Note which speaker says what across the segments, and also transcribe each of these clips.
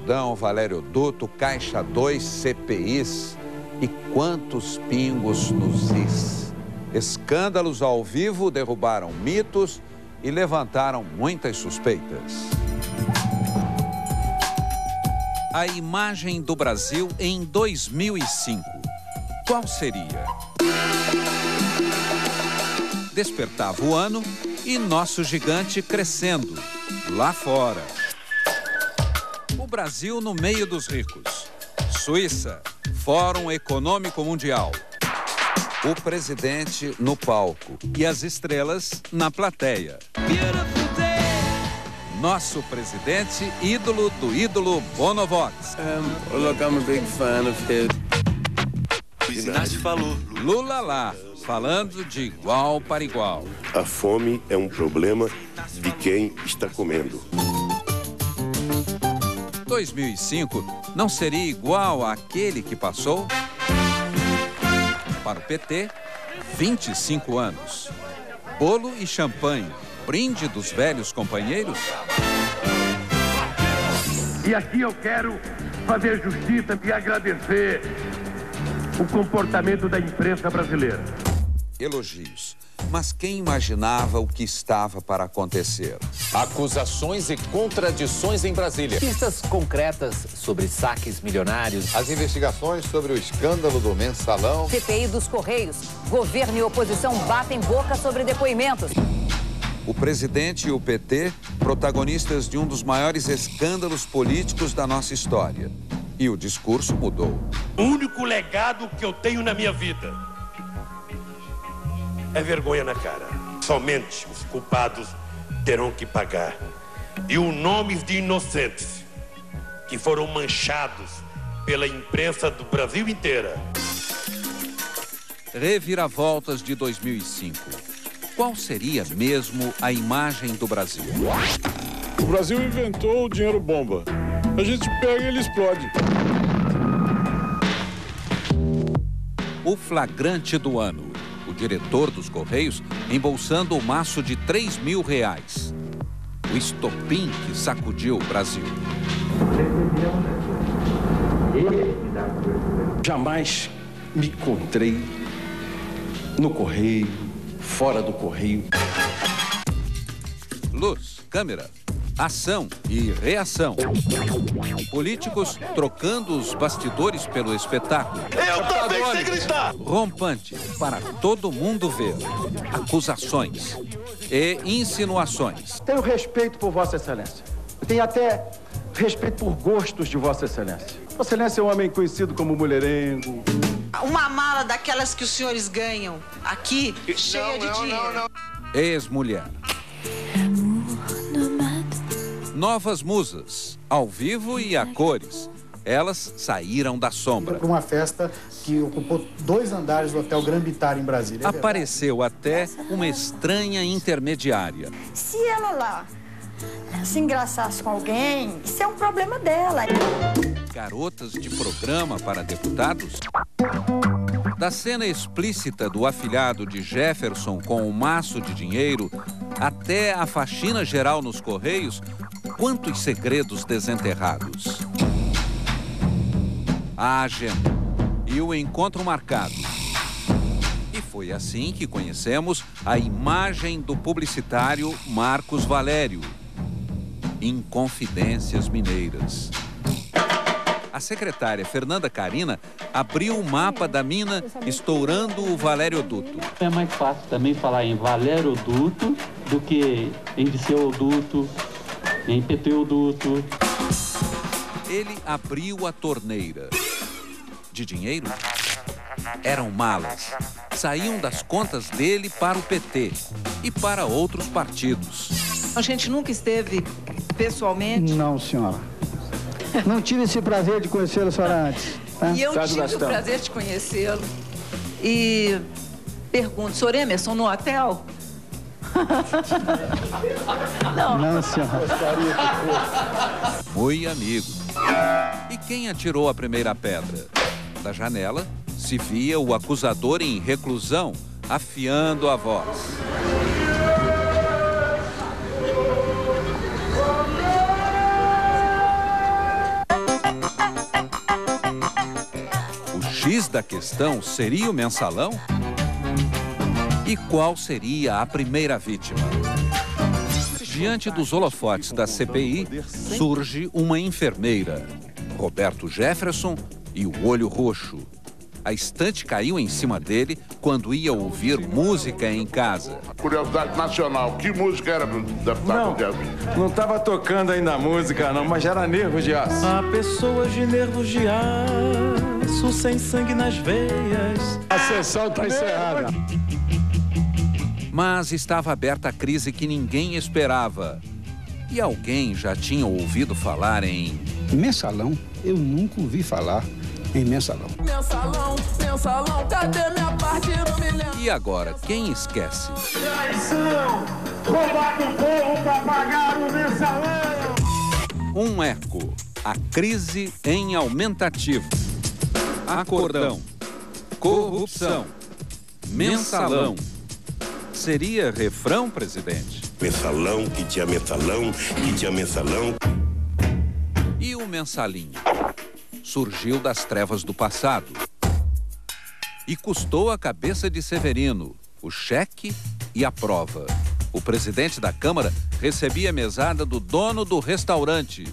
Speaker 1: Jordão, Valério Duto, Caixa 2, CPIs e quantos pingos nos is. Escândalos ao vivo derrubaram mitos e levantaram muitas suspeitas. A imagem do Brasil em 2005. Qual seria? Despertava o ano e nosso gigante crescendo, lá fora. O Brasil no meio dos ricos. Suíça, Fórum Econômico Mundial. O presidente no palco e as estrelas na plateia. Nosso presidente, ídolo do ídolo Bonovox.
Speaker 2: Look, I'm a big fan of his.
Speaker 3: Inácio falou.
Speaker 1: Lula lá, falando de igual para igual.
Speaker 4: A fome é um problema de quem está comendo.
Speaker 1: 2005 não seria igual àquele que passou? Para o PT, 25 anos. Bolo e champanhe, brinde dos velhos companheiros?
Speaker 5: E aqui eu quero fazer justiça e agradecer o comportamento da imprensa brasileira.
Speaker 1: Elogios. Mas quem imaginava o que estava para acontecer?
Speaker 6: Acusações e contradições em Brasília.
Speaker 7: Pistas concretas sobre saques milionários.
Speaker 8: As investigações sobre o escândalo do mensalão.
Speaker 9: CPI dos Correios. Governo e oposição batem boca sobre depoimentos.
Speaker 1: O presidente e o PT, protagonistas de um dos maiores escândalos políticos da nossa história. E o discurso mudou.
Speaker 5: O único legado que eu tenho na minha vida é vergonha na cara. Somente os culpados terão que pagar. E os nomes de inocentes que foram manchados pela imprensa do Brasil inteira.
Speaker 1: Reviravoltas de 2005. Qual seria mesmo a imagem do Brasil?
Speaker 10: O Brasil inventou o dinheiro bomba. A gente pega e ele explode.
Speaker 1: O flagrante do ano. O diretor dos Correios embolsando o maço de R$3.000. O estopim que sacudiu o Brasil.
Speaker 11: Jamais me encontrei no Correio, fora do Correio.
Speaker 1: Luz, câmera, ação e reação. Políticos trocando os bastidores pelo espetáculo.
Speaker 5: Eu também sei gritar!
Speaker 1: Rompante para todo mundo ver. Acusações e insinuações.
Speaker 12: Tenho respeito por Vossa Excelência. Tenho até respeito por gostos de Vossa Excelência. Vossa Excelência é um homem conhecido como mulherengo.
Speaker 13: Uma mala daquelas que os senhores ganham aqui, cheia de dinheiro.
Speaker 1: Ex-mulher. Novas musas, ao vivo e a cores. Elas saíram da sombra.
Speaker 14: Para uma festa que ocupou 2 andares do Hotel Gran Vitara em Brasília.
Speaker 1: Apareceu até uma estranha intermediária.
Speaker 15: Se ela lá se engraçasse com alguém, isso é um problema dela.
Speaker 1: Garotas de programa para deputados. Da cena explícita do afilhado de Jefferson com um maço de dinheiro até a faxina geral nos Correios, quantos segredos desenterrados. A agenda e o encontro marcado. E foi assim que conhecemos a imagem do publicitário Marcos Valério. Inconfidências Mineiras. A secretária Fernanda Carina abriu o mapa da mina estourando o Valério Duto.
Speaker 16: É mais fácil também falar em Valério Duto do que em Disseu Duto, em Peteu Duto.
Speaker 1: Ele abriu a torneira. De dinheiro? Eram malas. Saíam das contas dele para o PT e para outros partidos.
Speaker 13: A gente nunca esteve pessoalmente?
Speaker 14: Não, senhora. Não tive esse prazer de conhecê-la, senhora, antes. Tá?
Speaker 13: E eu tive o prazer de conhecê-lo. E pergunto, senhor Emerson, no hotel?
Speaker 14: Não, senhora.
Speaker 1: Muito amigo. E quem atirou a primeira pedra? Da janela se via o acusador em reclusão, afiando a voz. X da questão seria o mensalão? E qual seria a primeira vítima? Diante dos holofotes da CPI, surge uma enfermeira, Roberto Jefferson e o olho roxo. A estante caiu em cima dele quando ia ouvir música em casa.
Speaker 17: Curiosidade nacional, que música era do deputado Jefferson?
Speaker 12: Não estava tocando ainda a música, não, mas já era Nervos de Aço.
Speaker 18: Há pessoas de nervos de aço, sem sangue nas veias.
Speaker 10: A sessão está encerrada.
Speaker 1: Mas estava aberta a crise que ninguém esperava. E alguém já tinha ouvido falar em...
Speaker 14: Mensalão? Eu nunca ouvi falar em mensalão.
Speaker 18: Mensalão, mensalão, cadê minha parte do milhão?
Speaker 1: E agora, quem esquece?
Speaker 18: Traição! Roubar do povo para pagar o mensalão!
Speaker 1: Um eco. A crise em aumentativo. Acordão. Corrupção. Mensalão. Seria refrão, presidente?
Speaker 4: Mensalão, que tinha mensalão, que tinha mensalão.
Speaker 1: E o mensalinho? Surgiu das trevas do passado. E custou a cabeça de Severino, o cheque e a prova. O presidente da Câmara recebia a mesada do dono do restaurante.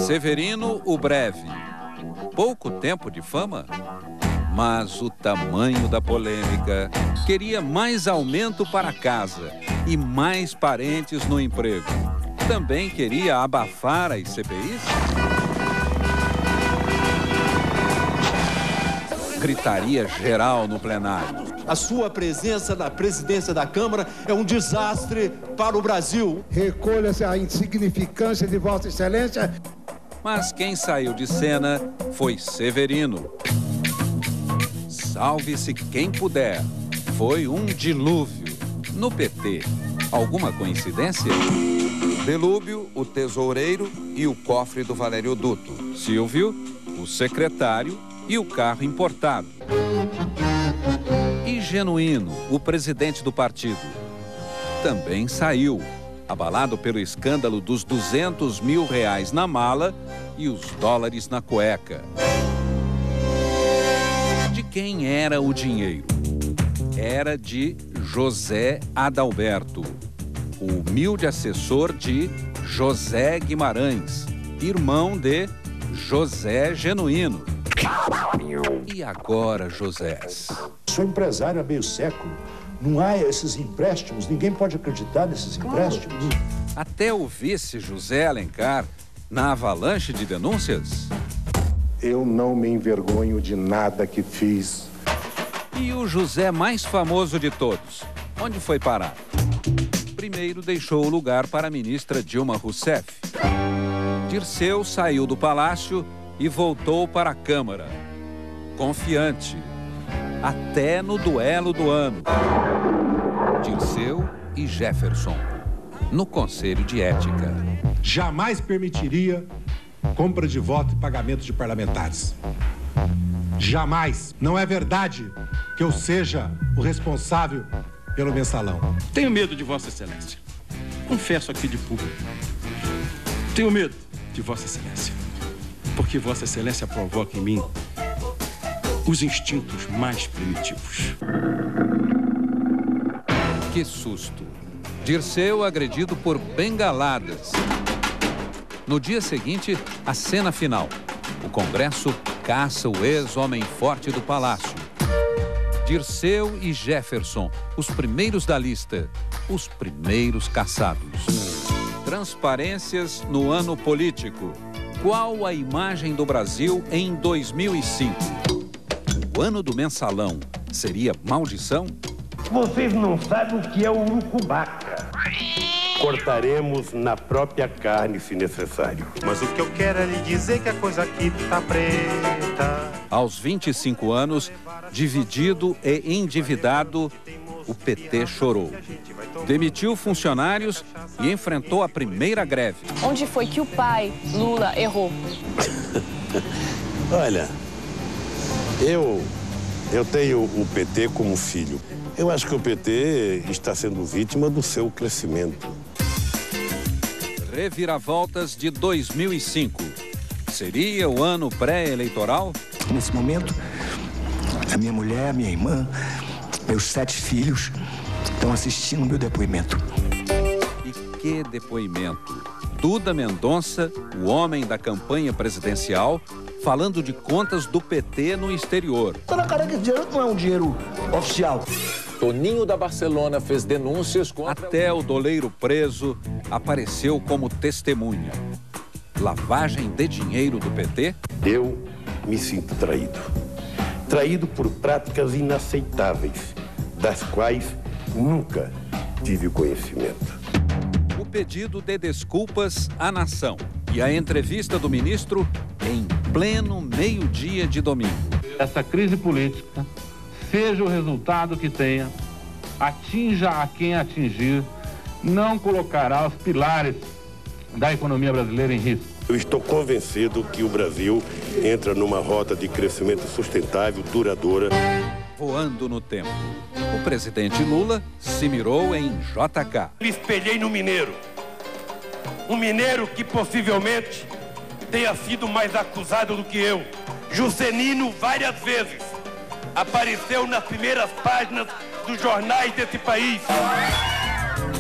Speaker 1: Severino, o breve. Pouco tempo de fama? Mas o tamanho da polêmica. Queria mais aumento para casa e mais parentes no emprego. Também queria abafar as CPIs? Gritaria geral no plenário.
Speaker 19: A sua presença na presidência da Câmara é um desastre para o Brasil.
Speaker 14: Recolha-se a insignificância de Vossa Excelência.
Speaker 1: Mas quem saiu de cena foi Severino. Salve-se quem puder. Foi um dilúvio. No PT, alguma coincidência? Delúbio, o tesoureiro e o cofre do Valério Duto. Silvio, o secretário e o carro importado. E Genuíno, o presidente do partido. Também saiu, abalado pelo escândalo dos R$200 mil na mala e os dólares na cueca. De quem era o dinheiro? Era de José Adalberto, o humilde assessor de José Guimarães, irmão de José Genuíno. E agora, Josés?
Speaker 20: Sou empresário há meio século. Não há esses empréstimos, ninguém pode acreditar nesses empréstimos.
Speaker 1: Até o vice José Alencar na avalanche de denúncias?
Speaker 21: Eu não me envergonho de nada que fiz.
Speaker 1: E o José mais famoso de todos, onde foi parar? Primeiro deixou o lugar para a ministra Dilma Rousseff. Dirceu saiu do palácio e voltou para a Câmara. Confiante. Até no duelo do ano. Dirceu e Jefferson. No Conselho de Ética.
Speaker 22: Jamais permitiria compra de voto e pagamento de parlamentares. Jamais. Não é verdade que eu seja o responsável pelo mensalão.
Speaker 11: Tenho medo de Vossa Excelência. Confesso aqui de público. Tenho medo de Vossa Excelência. Porque Vossa Excelência provoca em mim os instintos mais primitivos.
Speaker 1: Que susto. Dirceu agredido por bengaladas. No dia seguinte, a cena final. O Congresso caça o ex-homem forte do Palácio. Dirceu e Jefferson, os primeiros da lista, os primeiros caçados. Transparências no ano político. Qual a imagem do Brasil em 2005? O ano do mensalão seria maldição?
Speaker 5: Vocês não sabem o que é o urucubaca. Cortaremos na própria carne, se necessário.
Speaker 3: Mas o que eu quero é lhe dizer que a coisa aqui tá preta.
Speaker 1: Aos 25 anos, dividido e endividado, o PT chorou. Demitiu funcionários e enfrentou a primeira greve.
Speaker 23: Onde foi que o pai, Lula, errou?
Speaker 4: Olha, eu tenho o PT como filho. Eu acho que o PT está sendo vítima do seu crescimento.
Speaker 1: Reviravoltas de 2005. Seria o ano pré-eleitoral?
Speaker 2: Nesse momento, a minha mulher, a minha irmã, meus 7 filhos estão assistindo o meu depoimento.
Speaker 1: E que depoimento! Duda Mendonça, o homem da campanha presidencial, falando de contas do PT no exterior.
Speaker 2: Tá na cara que esse dinheiro não é um dinheiro oficial.
Speaker 6: Toninho da Barcelona fez denúncias contra...
Speaker 1: Até o doleiro preso apareceu como testemunha. Lavagem de dinheiro do PT?
Speaker 5: Eu me sinto traído. Traído por práticas inaceitáveis, das quais nunca tive conhecimento.
Speaker 1: O pedido de desculpas à nação e a entrevista do ministro em pleno meio-dia de domingo.
Speaker 7: Essa crise política, seja o resultado que tenha, atinja a quem atingir, não colocará os pilares da economia brasileira em risco.
Speaker 5: Eu estou convencido que o Brasil entra numa rota de crescimento sustentável, duradoura.
Speaker 1: Voando no tempo, o presidente Lula se mirou em JK.
Speaker 5: Me espelhei no mineiro. Um mineiro que possivelmente tenha sido mais acusado do que eu. Juscelino, várias vezes, apareceu nas primeiras páginas dos jornais desse país.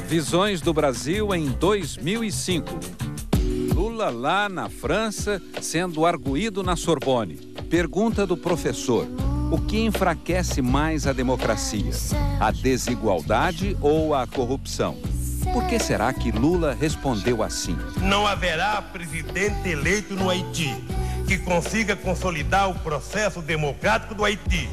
Speaker 1: Visões do Brasil em 2005. Lula lá na França, sendo arguído na Sorbonne. Pergunta do professor: o que enfraquece mais a democracia? A desigualdade ou a corrupção? Por que será que Lula respondeu assim?
Speaker 5: Não haverá presidente eleito no Haiti que consiga consolidar o processo democrático do Haiti.